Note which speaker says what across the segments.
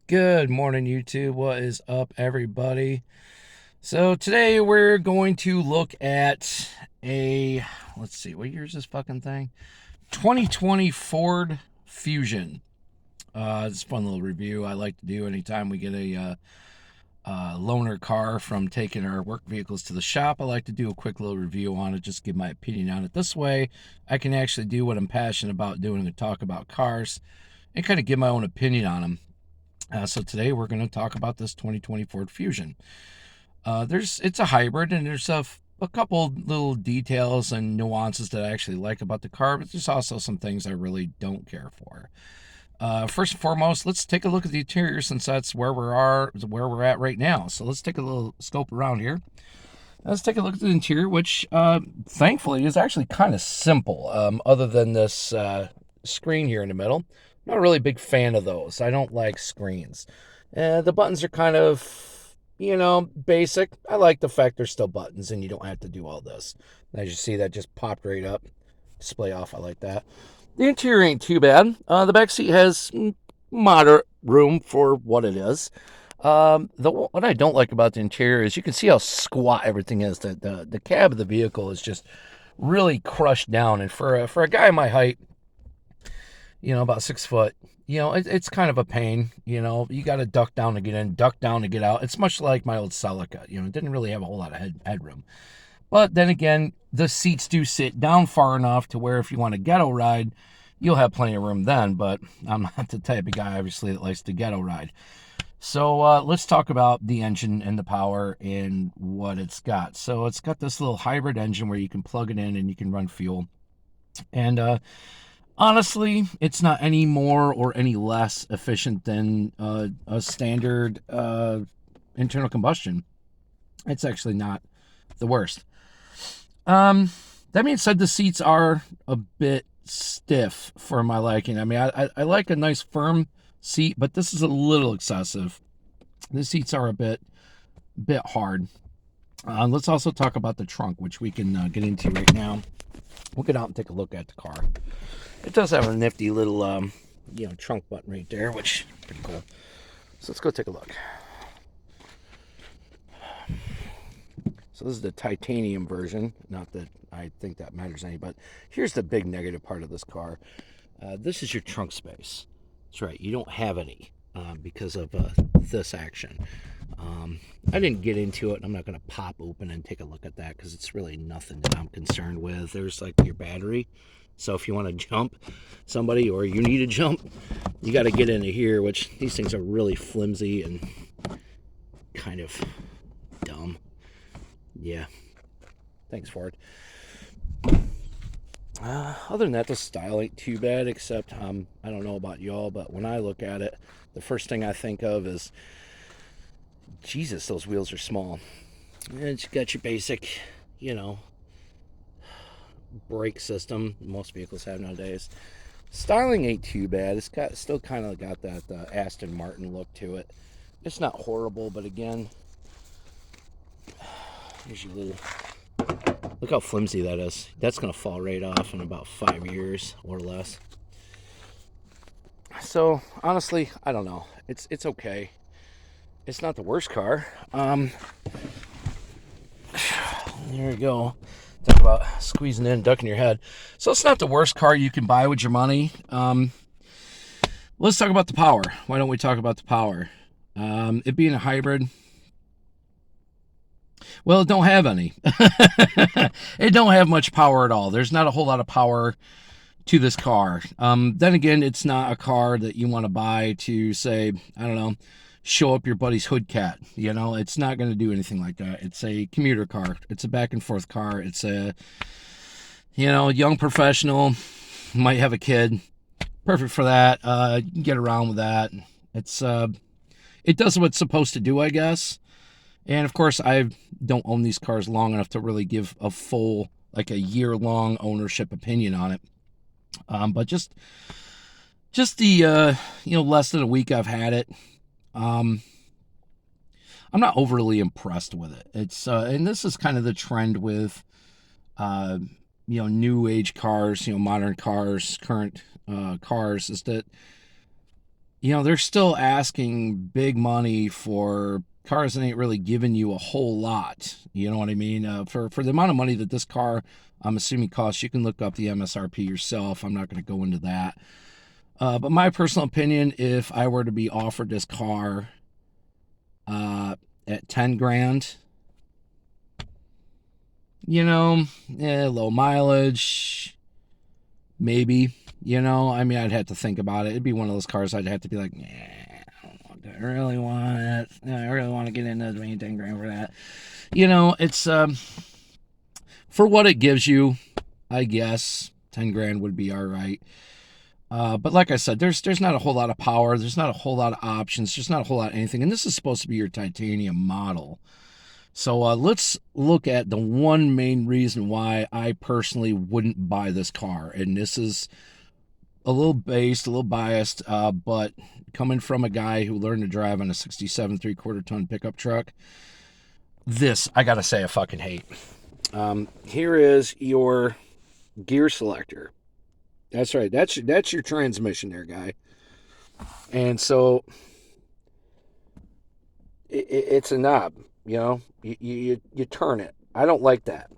Speaker 1: Good morning, YouTube. What is up, everybody? So today we're going to look at a, let's see, what year is this fucking thing? 2020 Ford Fusion. It's a fun little review I like to do anytime we get a loaner car from taking our work vehicles to the shop. I like to do a quick little review on it, just give my opinion on it. This way I can actually do what I'm passionate about doing and talk about cars and kind of give my own opinion on them. So today we're going to talk about this 2020 Ford Fusion. It's a hybrid, and there's a couple little details and nuances that I actually like about the car, but there's also some things I really don't care for. First and foremost, let's take a look at the interior since that's where we're at right now. So let's take a little scope around here. Let's take a look at the interior, which thankfully is actually kind of simple, other than this screen here in the middle. I'm not a really big fan of those. I don't like screens. The buttons are kind of, basic. I like the fact they're still buttons and you don't have to do all this. As you see, that just popped right up. Display off, I like that. The interior ain't too bad. The back seat has moderate room for what it is. What I don't like about the interior is you can see how squat everything is. The cab of the vehicle is just really crushed down, and for a guy my height, about 6 foot, it's kind of a pain. You got to duck down to get in, duck down to get out. It's much like my old Celica. It didn't really have a whole lot of headroom. But then again, the seats do sit down far enough to where if you want a ghetto ride, you'll have plenty of room then. But I'm not the type of guy, obviously, that likes to ghetto ride. So let's talk about the engine and the power and what it's got. So it's got this little hybrid engine where you can plug it in and you can run fuel. And honestly, it's not any more or any less efficient than a standard internal combustion. It's actually not the worst. That being said, the seats are a bit stiff for my liking. I mean, I like a nice firm seat, but this is a little excessive. The seats are a bit hard. Let's also talk about the trunk, which we can get into right now. We'll get out and take a look at the car. It does have a nifty little, trunk button right there, which is pretty cool. So let's go take a look. So this is the titanium version. Not that I think that matters any, but here's the big negative part of this car. This is your trunk space. That's right. You don't have any because of this action. I didn't get into it. And I'm not going to pop open and take a look at that because it's really nothing that I'm concerned with. There's like your battery. So if you want to jump somebody or you need to jump, you got to get into here, which these things are really flimsy and kind of dumb. Yeah. Thanks, Ford. Other than that, the style ain't too bad, except I don't know about y'all, but when I look at it, the first thing I think of is, Jesus, those wheels are small. And you got your basic, you know, brake system most vehicles have nowadays. Styling ain't too bad. It's got still kind of got that Aston Martin look to it. It's not horrible, but again, here's your little. Look how flimsy that is. That's gonna fall right off in about 5 years or less. So honestly, I don't know. It's okay. It's not the worst car. There we go. Talk about squeezing in, ducking your head. So it's not the worst car you can buy with your money. Let's talk about the power. Why don't we talk about the power? It being a hybrid, well, it don't have any. It don't have much power at all. There's not a whole lot of power to this car. Then again, it's not a car that you want to buy to say, I don't know, show up your buddy's hood cat. It's not going to do anything like that. It's a commuter car. It's a back and forth car. It's a, young professional, might have a kid. Perfect for that. You can get around with that. It's it does what it's supposed to do, I guess. And of course, I don't own these cars long enough to really give a full, like a year-long ownership opinion on it. But just the less than a week I've had it, um, I'm not overly impressed with it. It's and this is kind of the trend with uh, new age cars, modern cars, current cars, is that they're still asking big money for cars that ain't really giving you a whole lot. You know what I mean? For the amount of money that this car, I'm assuming, costs, you can look up the MSRP yourself. I'm not going to go into that. But my personal opinion, if I were to be offered this car at 10 grand, low mileage, maybe. I mean, I'd have to think about it. It'd be one of those cars I'd have to be like, nah, do I really want it? I really want to get into paying 10 grand for that. It's for what it gives you, I guess 10 grand would be all right. But like I said, there's not a whole lot of power. There's not a whole lot of options. There's not a whole lot of anything. And this is supposed to be your titanium model. So let's look at the one main reason why I personally wouldn't buy this car. And this is a little based, a little biased, but coming from a guy who learned to drive on a 67 3/4 ton pickup truck, this, I gotta say, I fucking hate. Here is your gear selector. That's right. That's your transmission there, guy. And so it's a knob. You turn it. I don't like that.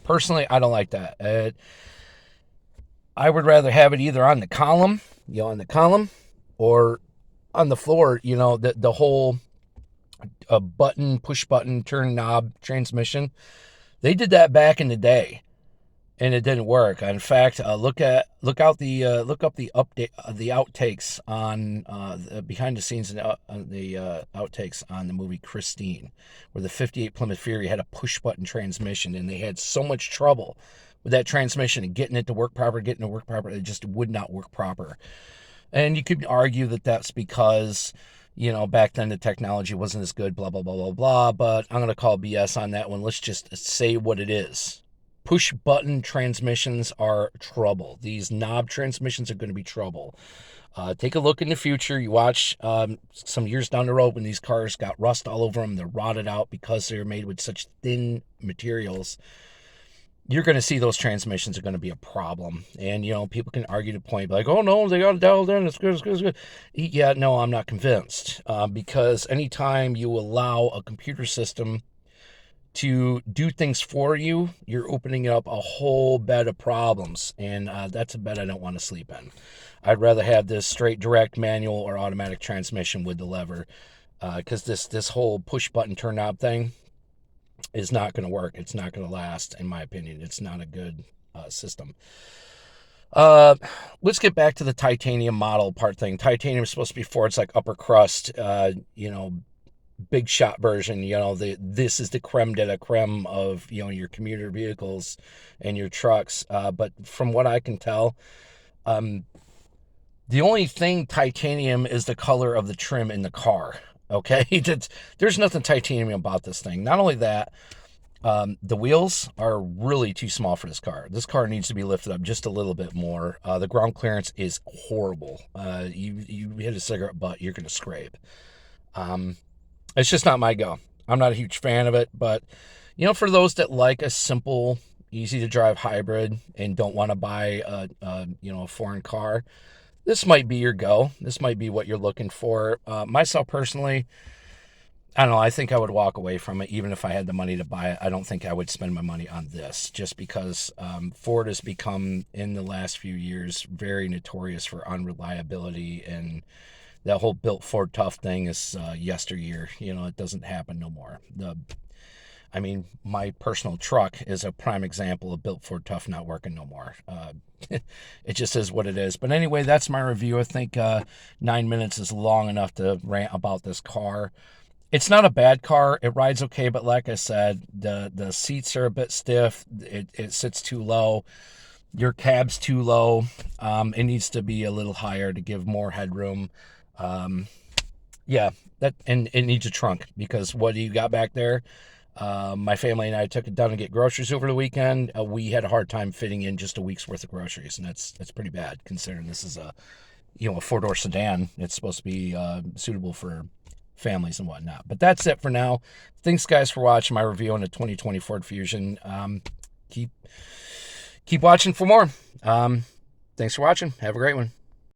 Speaker 1: Personally, I don't like that. I would rather have it either on the column, or on the floor. The whole push button, turn knob transmission. They did that back in the day, and it didn't work. In fact, look up the update, the outtakes on the behind the scenes and the outtakes on the movie Christine, where the '58 Plymouth Fury had a push button transmission, and they had so much trouble with that transmission and getting it to work proper, it just would not work proper. And you could argue that that's because, back then the technology wasn't as good, blah, blah, blah, blah, blah. But I'm going to call BS on that one. Let's just say what it is. Push button transmissions are trouble. These knob transmissions are going to be trouble. Take a look in the future. You watch some years down the road when these cars got rust all over them. They're rotted out because they're made with such thin materials. You're going to see those transmissions are going to be a problem. And, people can argue the point, like, oh, no, they got it dialed in. It's good, it's good, it's good. Yeah, no, I'm not convinced. Because anytime you allow a computer system to do things for you, you're opening up a whole bed of problems. And that's a bed I don't want to sleep in. I'd rather have this straight direct manual or automatic transmission with the lever. Because this whole push button turn knob thing is not going to work. It's not going to last, in my opinion. It's not a good system. Let's get back to the titanium model part thing. Titanium is supposed to be Ford's like upper crust, big shot version. This is the creme de la creme of your commuter vehicles and your trucks. But from what I can tell, the only thing titanium is the color of the trim in the car. Okay, there's nothing titanium about this thing. Not only that, the wheels are really too small for this car. This car needs to be lifted up just a little bit more. The ground clearance is horrible. You hit a cigarette butt, you're going to scrape. It's just not my go. I'm not a huge fan of it, but for those that like a simple, easy to drive hybrid and don't want to buy a foreign car, this might be your go. This might be what you're looking for. Myself personally, I don't know. I think I would walk away from it even if I had the money to buy it. I don't think I would spend my money on this just because Ford has become, in the last few years, very notorious for unreliability, and that whole built Ford tough thing is yesteryear. It doesn't happen no more. My personal truck is a prime example of built Ford tough not working no more. It just is what it is. But anyway, that's my review. I think 9 minutes is long enough to rant about this car. It's not a bad car. It rides okay, but like I said, the seats are a bit stiff. It sits too low. Your cab's too low. It needs to be a little higher to give more headroom. And it needs a trunk, because what do you got back there? My family and I took it down to get groceries over the weekend. We had a hard time fitting in just a week's worth of groceries, and that's pretty bad considering this is a four-door sedan. It's supposed to be suitable for families and whatnot. But that's it for now. Thanks, guys, for watching my review on the 2020 Ford Fusion. Keep watching for more. Thanks for watching. Have a great one.